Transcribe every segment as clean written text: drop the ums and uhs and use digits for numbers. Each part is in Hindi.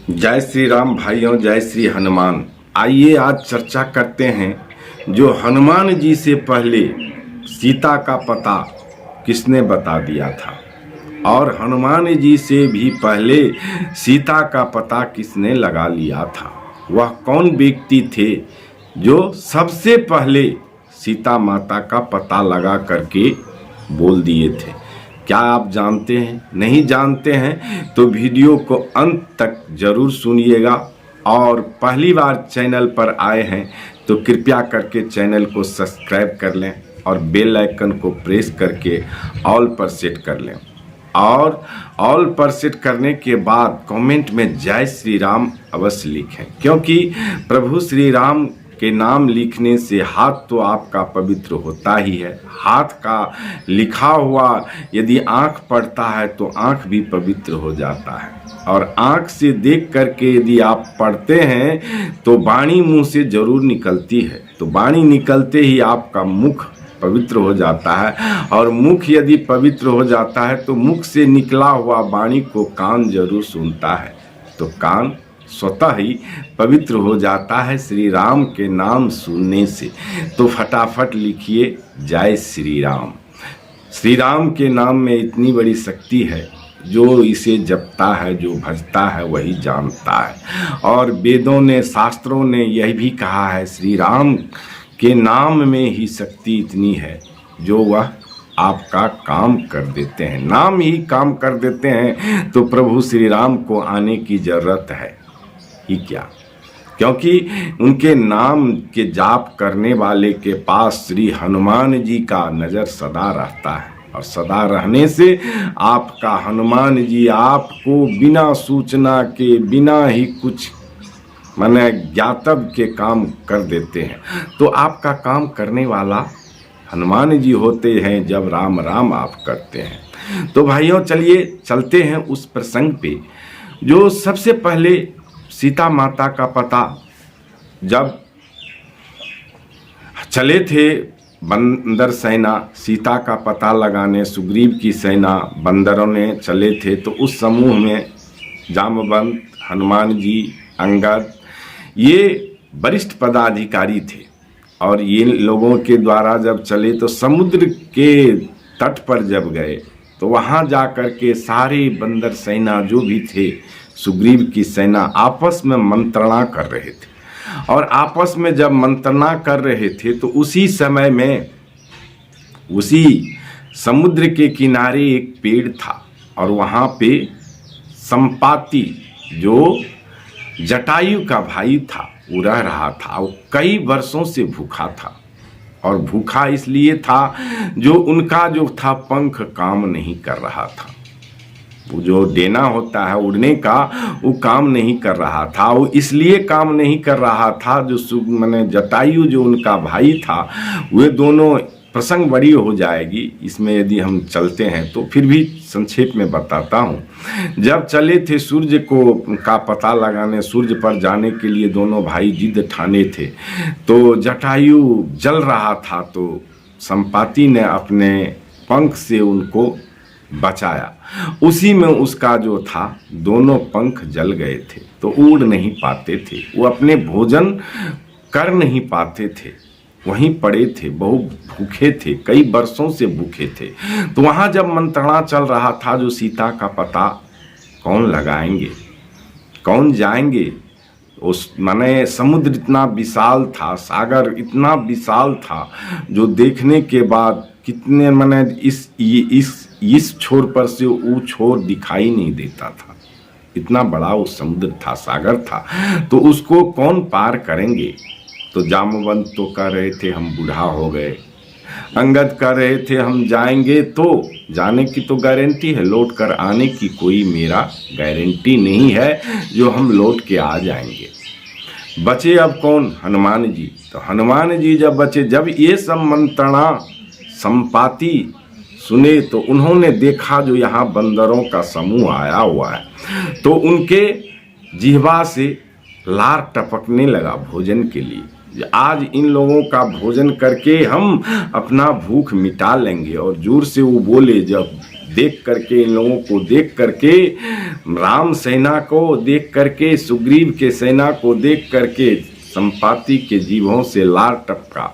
जय श्री राम भाइयों, जय श्री हनुमान। आइए आज चर्चा करते हैं जो हनुमान जी से पहले सीता का पता किसने बता दिया था और हनुमान जी से भी पहले सीता का पता किसने लगा लिया था। वह कौन व्यक्ति थे जो सबसे पहले सीता माता का पता लगा करके बोल दिए थे। क्या आप जानते हैं? नहीं जानते हैं तो वीडियो को अंत तक जरूर सुनिएगा और पहली बार चैनल पर आए हैं तो कृपया करके चैनल को सब्सक्राइब कर लें और बेल आइकन को प्रेस करके ऑल पर सेट कर लें और ऑल पर सेट करने के बाद कमेंट में जय श्री राम अवश्य लिखें, क्योंकि प्रभु श्री राम के नाम लिखने से हाथ तो आपका पवित्र होता ही है। हाथ का लिखा हुआ यदि आँख पढ़ता है तो आँख भी पवित्र हो जाता है और आँख से देख करके यदि आप पढ़ते हैं तो वाणी मुंह से जरूर निकलती है। तो वाणी निकलते ही आपका मुख पवित्र हो जाता है और मुख यदि पवित्र हो जाता है तो मुख से निकला हुआ वाणी को कान जरूर सुनता है, तो कान स्वतः ही पवित्र हो जाता है श्री राम के नाम सुनने से। तो फटाफट लिखिए जय श्री राम। श्री राम के नाम में इतनी बड़ी शक्ति है, जो इसे जपता है, जो भजता है वही जानता है। और वेदों ने, शास्त्रों ने यह भी कहा है श्री राम के नाम में ही शक्ति इतनी है जो वह आपका काम कर देते हैं। नाम ही काम कर देते हैं तो प्रभु श्री राम को आने की जरूरत है ही क्या, क्योंकि उनके नाम के जाप करने वाले के पास श्री हनुमान जी का नज़र सदा रहता है और सदा रहने से आपका हनुमान जी आपको बिना सूचना के, बिना ही कुछ माने ज्ञातव्य के काम कर देते हैं। तो आपका काम करने वाला हनुमान जी होते हैं जब राम राम आप करते हैं। तो भाइयों चलिए चलते हैं उस प्रसंग पे जो सबसे पहले सीता माता का पता जब चले थे बंदर सेना सीता का पता लगाने, सुग्रीव की सेना बंदरों ने चले थे, तो उस समूह में जामवंत, हनुमान जी, अंगद, ये वरिष्ठ पदाधिकारी थे। और ये लोगों के द्वारा जब चले तो समुद्र के तट पर जब गए तो वहाँ जा कर के सारे बंदर सेना जो भी थे, सुग्रीव की सेना आपस में मंत्रणा कर रहे थे। और आपस में जब मंत्रणा कर रहे थे तो उसी समय में उसी समुद्र के किनारे एक पेड़ था और वहाँ पे संपाति जो जटायु का भाई था वो रह रहा था। वो कई वर्षों से भूखा था और भूखा इसलिए था जो उनका जो था पंख काम नहीं कर रहा था। वो जो डेना होता है उड़ने का, वो काम नहीं कर रहा था। वो इसलिए काम नहीं कर रहा था जो माने जटायु जो उनका भाई था, वे दोनों, प्रसंग बड़ी हो जाएगी इसमें यदि हम चलते हैं तो, फिर भी संक्षेप में बताता हूँ। जब चले थे सूर्य को का पता लगाने, सूर्य पर जाने के लिए दोनों भाई जिद ठाने थे, तो जटायु जल रहा था तो संपाति ने अपने पंख से उनको बचाया। उसी में उसका जो था दोनों पंख जल गए थे तो उड़ नहीं पाते थे, वो अपने भोजन कर नहीं पाते थे, वहीं पड़े थे, बहुत भूखे थे, कई वर्षों से भूखे थे। तो वहाँ जब मंत्रणा चल रहा था जो सीता का पता कौन लगाएंगे, कौन जाएंगे। उस माने समुद्र इतना विशाल था, सागर इतना विशाल था जो देखने के बाद कितने माने इस छोर पर से वो छोर दिखाई नहीं देता था, इतना बड़ा वो समुद्र था, सागर था। तो उसको कौन पार करेंगे। तो जामवंत तो कह रहे थे हम बूढ़ा हो गए, अंगद कह रहे थे हम जाएंगे तो जाने की तो गारंटी है, लौट कर आने की कोई मेरा गारंटी नहीं है जो हम लौट के आ जाएंगे। बचे अब कौन? हनुमान जी। तो हनुमान जी जब बचे, जब ये सब मंत्रणा संपाति सुने तो उन्होंने देखा जो यहाँ बंदरों का समूह आया हुआ है, तो उनके जिह्वा से लार टपकने लगा भोजन के लिए। आज इन लोगों का भोजन करके हम अपना भूख मिटा लेंगे। और जोर से वो बोले, जब देख करके, इन लोगों को देख करके, राम सेना को देख करके, सुग्रीव के सेना को देख करके संपाति के जीभों से लार टपका।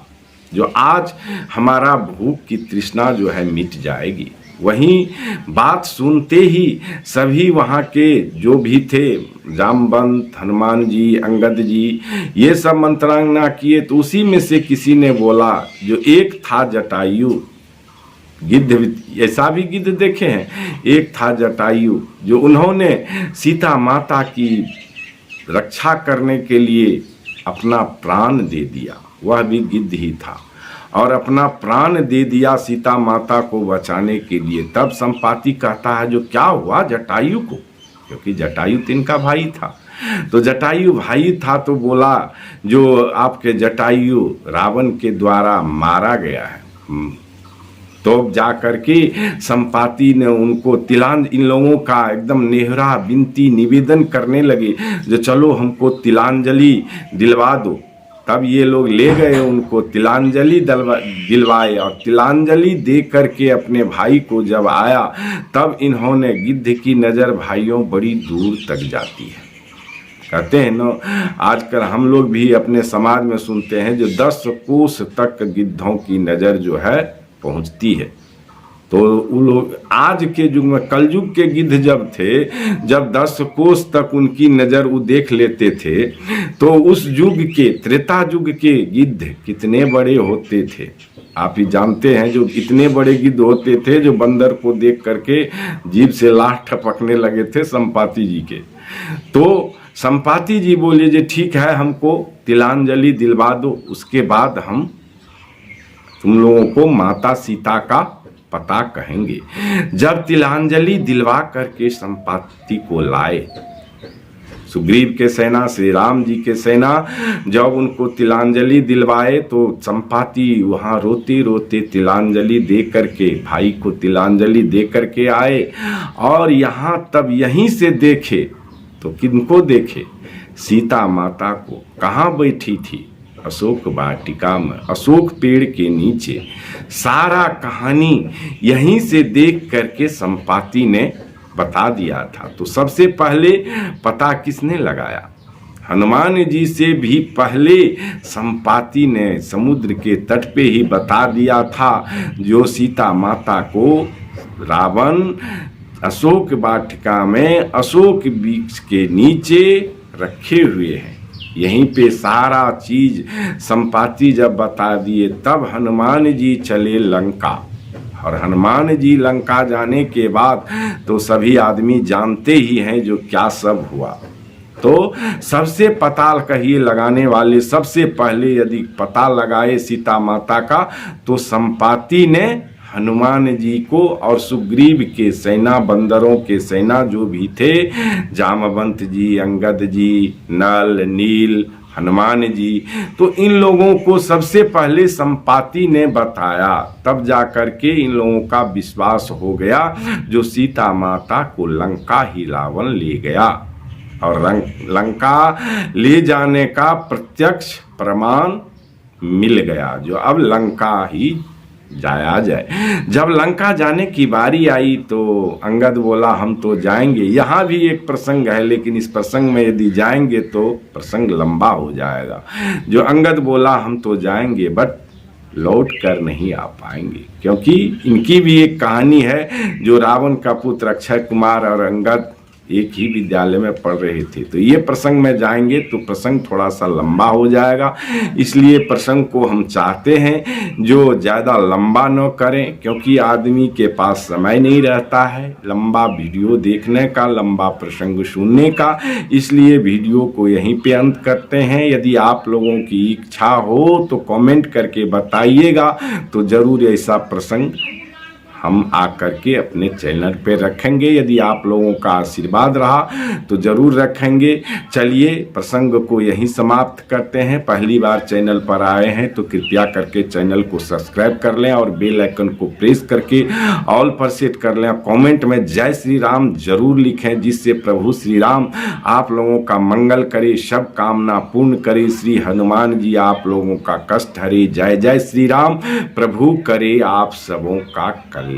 जो आज हमारा भूख की तृष्णा जो है मिट जाएगी। वहीं बात सुनते ही सभी वहाँ के जो भी थे, जामवंत, हनुमान जी, अंगद जी, ये सब मंत्रांगना किए। तो उसी में से किसी ने बोला, जो एक था जटायु गिद्ध, ऐसा भी गिद्ध देखे हैं, एक था जटायु जो उन्होंने सीता माता की रक्षा करने के लिए अपना प्राण दे दिया, वह भी गिद्ध ही था, और अपना प्राण दे दिया सीता माता को बचाने के लिए। तब संपाति कहता है, जो क्या हुआ जटायु को, क्योंकि जटायु तो इनका भाई था। तो जटायु भाई था तो बोला, जो आपके जटायु रावण के द्वारा मारा गया है। तो जा करके संपाति ने उनको इन लोगों का एकदम नेहरा विनती निवेदन करने लगे, जो चलो हमको तिलांजलि दिलवा दो। तब ये लोग ले गए, उनको तिलांजलि दिलवाए, और तिलांजलि दे करके अपने भाई को जब आया, तब इन्होंने, गिद्ध की नज़र भाइयों बड़ी दूर तक जाती है। कहते हैं ना, आजकल हम लोग भी अपने समाज में सुनते हैं, जो 10 कोस तक गिद्धों की नज़र जो है पहुंचती है। तो वो लोग आज के युग में, कलयुग के गिद्ध जब थे, जब 10 कोस तक उनकी नज़र वो देख लेते थे, तो उस युग के, त्रेता युग के गिद्ध कितने बड़े होते थे आप ही जानते हैं। जो इतने बड़े गिद्ध होते थे, जो बंदर को देख करके जीभ से लार टपकने लगे थे संपाति जी के। तो संपाति जी बोले, जे ठीक है, हमको तिलांजलि दिलवा दो, उसके बाद हम तुम लोगों को माता सीता का पता कहेंगे। जब तिलांजलि दिलवा करके संपाति को लाए, सुग्रीव के सेना, श्री राम जी के सेना, जब उनको तिलांजलि दिलवाए, तो संपाति वहाँ रोते रोते तिलांजलि दे करके, भाई को तिलांजलि दे करके आए। और यहाँ तब यहीं से देखे, तो किनको देखे, सीता माता को। कहाँ बैठी थी, अशोक वाटिका में, अशोक पेड़ के नीचे। सारा कहानी यहीं से देख करके संपाति ने बता दिया था। तो सबसे पहले पता किसने लगाया, हनुमान जी से भी पहले संपाति ने समुद्र के तट पे ही बता दिया था, जो सीता माता को रावण अशोक वाटिका में, अशोक वृक्ष के नीचे रखे हुए हैं। यहीं पे सारा चीज संपाति जब बता दिए, तब हनुमान जी चले लंका। और हनुमान जी लंका जाने के बाद तो सभी आदमी जानते ही हैं जो क्या सब हुआ। तो सबसे पता कहिए लगाने वाले, सबसे पहले यदि पता लगाए सीता माता का, तो संपाति ने हनुमान जी को और सुग्रीव के सेना, बंदरों के सेना जो भी थे, जामवंत जी, अंगद जी, नल, नील, हनुमान जी, तो इन लोगों को सबसे पहले संपाति ने बताया। तब जाकर के इन लोगों का विश्वास हो गया, जो सीता माता को लंका ही रावण ले गया। और लंका ले जाने का प्रत्यक्ष प्रमाण मिल गया, जो अब लंका ही जाया जाए। जब लंका जाने की बारी आई, तो अंगद बोला, हम तो जाएंगे। यहाँ भी एक प्रसंग है, लेकिन इस प्रसंग में यदि जाएंगे तो प्रसंग लंबा हो जाएगा। जो अंगद बोला, हम तो जाएंगे, बट लौट कर नहीं आ पाएंगे, क्योंकि इनकी भी एक कहानी है। जो रावण का पुत्र अक्षय कुमार और अंगद एक ही विद्यालय में पढ़ रहे थे, तो ये प्रसंग में जाएंगे तो प्रसंग थोड़ा सा लंबा हो जाएगा। इसलिए प्रसंग को हम चाहते हैं जो ज़्यादा लंबा न करें, क्योंकि आदमी के पास समय नहीं रहता है लंबा वीडियो देखने का, लंबा प्रसंग सुनने का। इसलिए वीडियो को यहीं पे अंत करते हैं। यदि आप लोगों की इच्छा हो तो कमेंट करके बताइएगा, तो ज़रूर ऐसा प्रसंग हम आकर के अपने चैनल पे रखेंगे। यदि आप लोगों का आशीर्वाद रहा तो ज़रूर रखेंगे। चलिए प्रसंग को यहीं समाप्त करते हैं। पहली बार चैनल पर आए हैं तो कृपया करके चैनल को सब्सक्राइब कर लें और बेल आइकन को प्रेस करके ऑल पर सेट कर लें। कमेंट में जय श्री राम जरूर लिखें, जिससे प्रभु श्री राम आप लोगों का मंगल करे, सब कामना पूर्ण करे। श्री हनुमान जी आप लोगों का कष्ट हरे। जय जय श्री राम। प्रभु करे आप सबों का कल्याण।